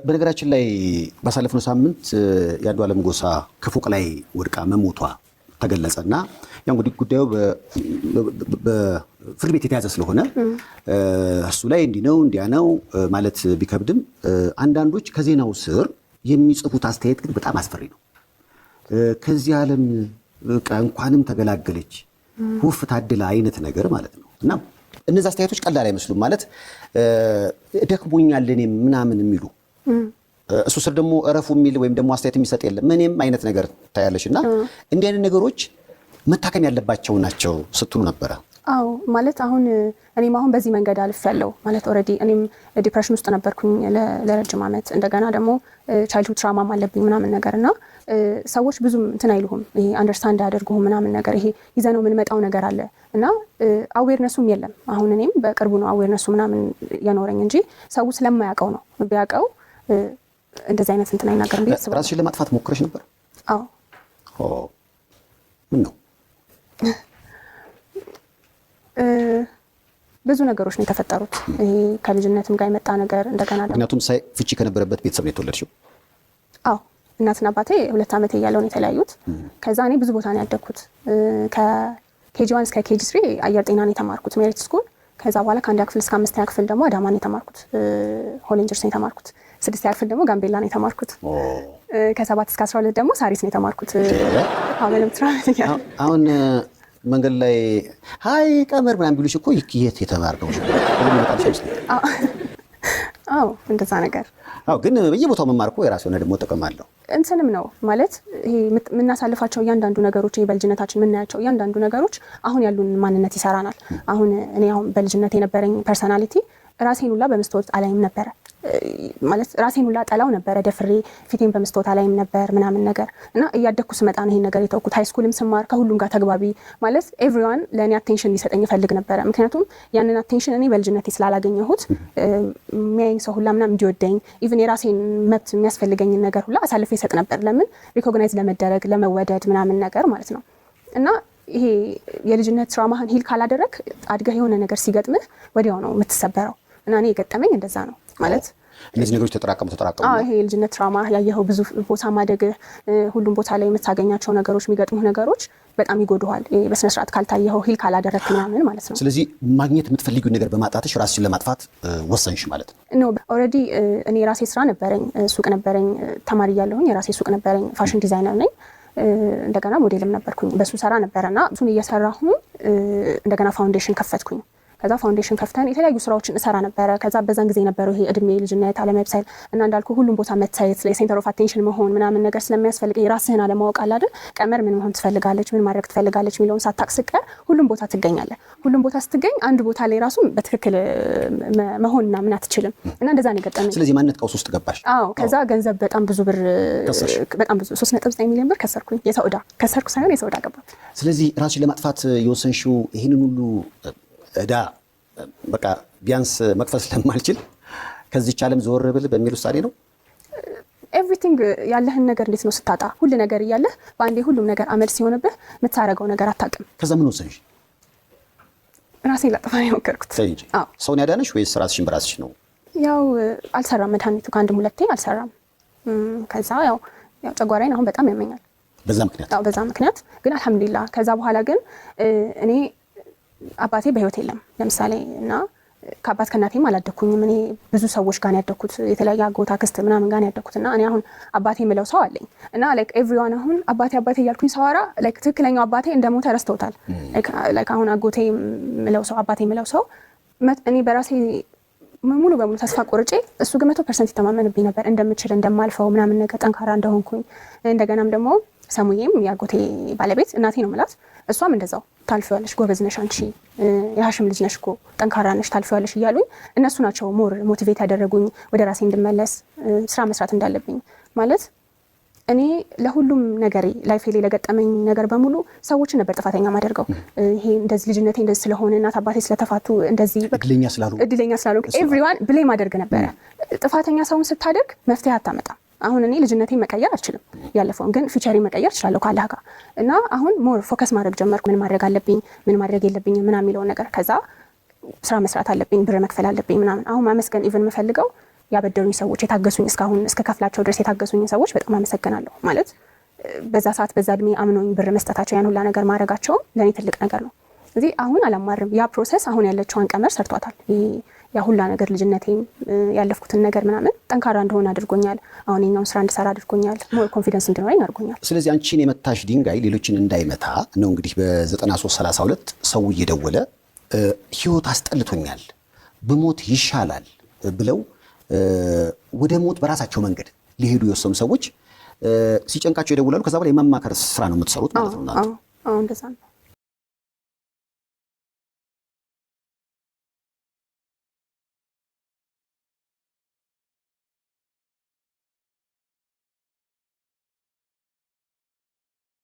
በነገራችን ላይ ባሳለፍነው ሳምንት የአንዱዓለም ጎሳ ከፎቅ ላይ ወድቃ መሞቷ ተገለጸና ያው እንግዲህ ጉዳዩ በፍርድ ቤት የተያዘ ስለሆነ እሱ ላይ እንዲህ ነው እንዲያ ነው ማለት ቢከብድም አንዳንዶች ከዜናው ስር የሚጽፉት አስተያየት ግን በጣም አስፈሪ ነው። ከዚህ ዓለም እንኳንም ተገላገለች ውፍ ታድላ አይነት ነገር ማለት ነው። እና እነዚህ አስተያየቶች ቀላል አይመስሉም። ማለት ደክሞኛል እኔም ምናምን የሚሉ እሱ ስር ደግሞ እረፉ የሚል ወይም ደግሞ አስተያየት የሚሰጥ የለም ምንም አይነት ነገር ታያለሽና እንዲህ አይነት ነገሮች መታከም ያለባቸው ናቸው ስትሉ ነበረ። አዎ ማለት አሁን እኔም አሁን በዚህ መንገድ አልፌያለሁ ማለት ኦሬዲ እኔም ዲፕሬሽን ውስጥ ነበርኩኝ ለረጅም ዓመት። እንደገና ደግሞ ቻይልድሁድ ትራውማም አለብኝ ምናምን ነገርና ሰዎች ብዙም እንትን አይሉም ይሄ አንደርስታንድ ያደርጉም ምናምን ነገር ይሄ ይዘነው የምንመጣው ነገር አለ እና አዌርነሱም የለም። አሁን እኔም በቅርቡ ነው አዌርነሱ ምናምን ያኖረኝ እንጂ ሰው ስለማያውቀው ነው። ቢያውቀው እንደዚህ አይነት እንትን አይናገርም ብዬ አስባለሁ። ራስሽን ለማጥፋት ሞክረሽ ነበር? አዎ። ምን ነው? ብዙ ነገሮች ነው የተፈጠሩት። ይሄ ከልጅነትም ጋር የመጣ ነገር እንደገና ደግሞ ምክንያቱም ፍቺ ከነበረበት ቤተሰብ ነው የተወለድሽው? አዎ እናትና አባቴ 2 ዓመት እያለሁ ነው የተለያዩት። ከዛ እኔ ብዙ ቦታ ነው ያደግኩት። ከኬጂ1 እስከ ኬጂ3 አየር ጤና ነው የተማርኩት ሜሪት ስኩል። ከዛ በኋላ ከ1ኛ ክፍል እስከ 5ኛ ክፍል ደግሞ አዳማ ነው የተማርኩት፣ ሆሌንጀርስ ነው የተማርኩት። 6ኛ ክፍል ደግሞ ጋምቤላ ነው የተማርኩት። ከ7 እስከ 12 ደግሞ ሳሪስ ነው የተማርኩት። አሁንም ትራንስ አሁን መንገድ ላይ ሃይ ቀመር ምናምን ቢሉሽ እኮ የት የተማርከው ነው አዎ እንደዛ ነገር። አዎ ግን በየቦታው መማር እኮ የራሱ የሆነ ደግሞ ጥቅም አለው። እንትንም ነው ማለት ይሄ የምናሳልፋቸው እያንዳንዱ ነገሮች በልጅነታችን የምናያቸው እያንዳንዱ ነገሮች አሁን ያሉን ማንነት ይሰራናል። አሁን እኔ አሁን በልጅነት የነበረኝ ፐርሰናሊቲ ራሴን ሁላ በመስታወት አላይም ነበረ ማለት ራሴን ሁላ ጠላው ነበረ። ደፍሬ ፊቴን በመስታወት አላይም ነበር ምናምን ነገር እና እያደግኩ ስመጣ ነው ይሄን ነገር የተውኩት። ሃይ ስኩልም ስማር ከሁሉም ጋር ተግባቢ ማለት ኤቭሪዋን ለእኔ አቴንሽን ሊሰጠኝ ይፈልግ ነበረ። ምክንያቱም ያንን አቴንሽን እኔ በልጅነቴ ስላላገኘሁት የሚያየኝ ሰው ሁላ ምናምን እንዲወደኝ ኢቭን የራሴን መብት የሚያስፈልገኝን ነገር ሁላ አሳልፌ ይሰጥ ነበር። ለምን ሪኮግናይዝ ለመደረግ ለመወደድ ምናምን ነገር ማለት ነው። እና ይሄ የልጅነት ትራውማህን ሂል ካላደረግ አድገህ የሆነ ነገር ሲገጥምህ ወዲያው ነው የምትሰበረው። እና እኔ የገጠመኝ እንደዛ ነው ማለት እነዚህ ነገሮች ተጠራቀሙ። ይሄ የልጅነት ትራውማ ያየኸው ብዙ ቦታ ማደግህ ሁሉም ቦታ ላይ የምታገኛቸው ነገሮች የሚገጥሙህ ነገሮች በጣም ይጎዱሃል። በስነ ስርዓት ካልታየኸው ሂል ካላደረክ ምናምን ማለት ነው። ስለዚህ ማግኘት የምትፈልጊው ነገር በማጣትሽ ራስሽን ለማጥፋት ወሰንሽ ማለት ነው? ኖ ኦልሬዲ እኔ የራሴ ስራ ነበረኝ፣ ሱቅ ነበረኝ። ተማሪ እያለሁኝ የራሴ ሱቅ ነበረኝ። ፋሽን ዲዛይነር ነኝ። እንደገና ሞዴልም ነበርኩኝ። በሱ ሰራ ነበረና እሱን እየሰራሁ እንደገና ፋውንዴሽን ከፈትኩኝ። ከዛ ፋውንዴሽን ከፍተን የተለያዩ ስራዎችን እሰራ ነበረ። ከዛ በዛን ጊዜ ነበረው ይሄ እድሜ ልጅነት አለመብሰል እና እንዳልኩ ሁሉም ቦታ መታየት ላይ ሴንተር ኦፍ አቴንሽን መሆን ምናምን ነገር ስለሚያስፈልግ የራስህን አለማወቅ አለ አይደል? ቀመር ምን መሆን ትፈልጋለች፣ ምን ማድረግ ትፈልጋለች የሚለውን ሳታውቅ ስትቀር ሁሉም ቦታ ትገኛለህ። ሁሉም ቦታ ስትገኝ አንድ ቦታ ላይ ራሱ በትክክል መሆንና ምን አትችልም እና እንደዛ ነው የገጠመኝ። ስለዚህ ማንነት ቀውስ ውስጥ ገባሽ? አዎ። ከዛ ገንዘብ በጣም ብዙ ብር በጣም ብዙ 3.9 ሚሊዮን ብር ከሰርኩኝ። የሰው ዕዳ ከሰርኩ ሳይሆን የሰው ዕዳ ገባ። ስለዚህ ራስሽን ለማጥፋት የወሰንሽው ይሄንን ሁሉ ዕዳ በቃ ቢያንስ መክፈል ስለማልችል ከዚህች ዓለም ዘወር ብል በሚል ውሳኔ ነው? ኤቭሪቲንግ ያለህን ነገር እንዴት ነው ስታጣ ሁሉ ነገር እያለህ በአንዴ ሁሉም ነገር አመድ ሲሆንብህ የምታረገው ነገር አታውቅም። ከዛ ምን ወሰንሽ? ራሴን ላጠፋ ነው የሞከርኩት። ሰውን ያዳነሽ ወይስ ራስሽን በራስሽ ነው? ያው አልሰራም፣ መድኃኒቱ ከአንድም ሁለቴ አልሰራም። ከዛ ያው ጨጓራዬን አሁን በጣም ያመኛል በዛ ምክንያት ግን አልሐምዱሊላህ። ከዛ በኋላ ግን እኔ አባቴ በህይወት የለም ለምሳሌ እና ከአባት ከእናቴም አላደኩኝም። እኔ ብዙ ሰዎች ጋር ያደኩት የተለያየ አጎት አክስት ምናምን ጋር ያደኩት እና እኔ አሁን አባቴ የምለው ሰው አለኝ እና ላይክ ኤቭሪዋን አሁን አባቴ እያልኩኝ ሰዋራ ላይክ ትክክለኛው አባቴ እንደሞተ ረስተውታል። ላይክ አሁን አጎቴ የምለው ሰው አባቴ የምለው ሰው እኔ በራሴ ሙሉ በሙሉ ተስፋ ቆርጬ እሱ ግን 100% ይተማመንብኝ ነበር እንደምችል እንደማልፈው ምናምን ነገር ጠንካራ እንደሆንኩኝ። እንደገናም ደግሞ ሰሙዬም ያጎቴ ባለቤት እናቴ ነው የምላት እሷም እንደዛው ታልፊዋለሽ፣ ጎበዝ ነሽ አንቺ፣ የሀሽም ልጅ ነሽ እኮ ጠንካራ ነሽ፣ ታልፊዋለሽ እያሉኝ እነሱ ናቸው ሞር ሞቲቬት ያደረጉኝ ወደ ራሴ እንድመለስ ስራ መስራት እንዳለብኝ። ማለት እኔ ለሁሉም ነገሬ ላይፌ ላይ ለገጠመኝ ነገር በሙሉ ሰዎችን ነበር ጥፋተኛ ማደርገው። ይሄ እንደዚህ ልጅነቴ እንደዚህ ስለሆነ እናት አባቴ ስለተፋቱ እንደዚህ እድለኛ ስላሉ ኤቭሪዋን ብሌም አደርግ ነበረ። ጥፋተኛ ሰውን ስታደርግ መፍትሄ አታመጣም። አሁን እኔ ልጅነቴ መቀየር አልችልም፣ ያለፈውን ግን ፊቸሪ መቀየር እችላለሁ ካላህ ጋር እና አሁን ሞር ፎከስ ማድረግ ጀመርኩ። ምን ማድረግ አለብኝ፣ ምን ማድረግ የለብኝም ምናምን የሚለውን ነገር። ከዛ ስራ መስራት አለብኝ፣ ብር መክፈል አለብኝ ምናምን። አሁን ማመስገን ኢቭን የምፈልገው ያበደሩኝ ሰዎች፣ የታገሱኝ እስካሁን እስከ ከፍላቸው ድረስ የታገሱኝ ሰዎች በጣም አመሰግናለሁ። ማለት በዛ ሰዓት በዛ እድሜ አምነውኝ ብር መስጠታቸው ያን ሁላ ነገር ማድረጋቸው ለእኔ ትልቅ ነገር ነው። እዚህ አሁን አላማርም። ያ ፕሮሰስ አሁን ያለችውን ቀመር ሰርቷታል። ያ ሁላ ነገር ልጅነቴም ያለፍኩትን ነገር ምናምን ጠንካራ እንደሆነ አድርጎኛል። አሁን የኛውን ስራ እንድሰራ አድርጎኛል። ሞር ኮንፊደንስ እንዲኖረኝ አድርጎኛል። ስለዚህ አንቺን የመታሽ ድንጋይ ሌሎችን እንዳይመታ ነው እንግዲህ በ9332 ሰው እየደወለ ህይወት አስጠልቶኛል ብሞት ይሻላል ብለው ወደ ሞት በራሳቸው መንገድ ሊሄዱ የወሰኑ ሰዎች ሲጨንቃቸው ይደውላሉ። ከዛ በኋላ የመማከር ስራ ነው የምትሰሩት ማለት ነው። አዎ እንደዛ ነው።